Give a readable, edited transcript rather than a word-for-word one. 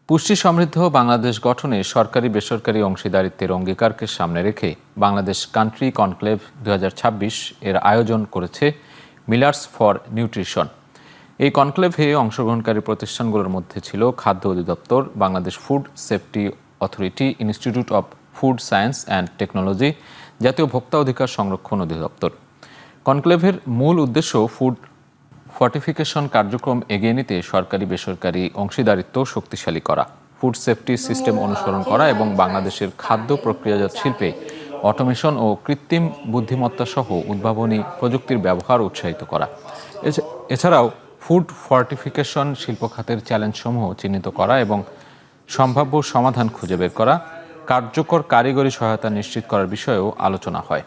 পুষ্টি সমৃদ্ধ বাংলাদেশ গঠনে সরকারি বেসরকারি অংশীদারিত্বের অঙ্গীকারকে সামনে রেখে বাংলাদেশ কান্ট্রি কনক্লেভ 2026 এর আয়োজন করেছে মিলার্স ফর নিউট্রিশন। এই কনক্লেভে অংশগ্রহণকারী প্রতিষ্ঠানগুলোর মধ্যে ছিল খাদ্য অধিদপ্তর, Bangladesh food safety authority, institute of food science and technology, জাতীয় ভোক্তা অধিকার সংরক্ষণ অধিদপ্তর। কনক্লেভের মূল উদ্দেশ্য ফুড ফর্টিফিকেশন কার্যক্রম এগিয়ে নিতে সরকারি বেসরকারি অংশীদারিত্ব শক্তিশালী করা, ফুড সেফটি সিস্টেম অনুসরণ করা এবং বাংলাদেশের খাদ্য প্রক্রিয়াজাত শিল্পে অটোমেশন ও কৃত্রিম বুদ্ধিমত্তা সহ উদ্ভাবনী প্রযুক্তির ব্যবহার উৎসাহিত করা। এছাড়াও ফুড ফর্টিফিকেশন শিল্প খাতের চ্যালেঞ্জসমূহ চিহ্নিত করা এবং সম্ভাব্য সমাধান খুঁজে বের করা, কার্যকর কারিগরি সহায়তা নিশ্চিত করার বিষয়েও আলোচনা হয়।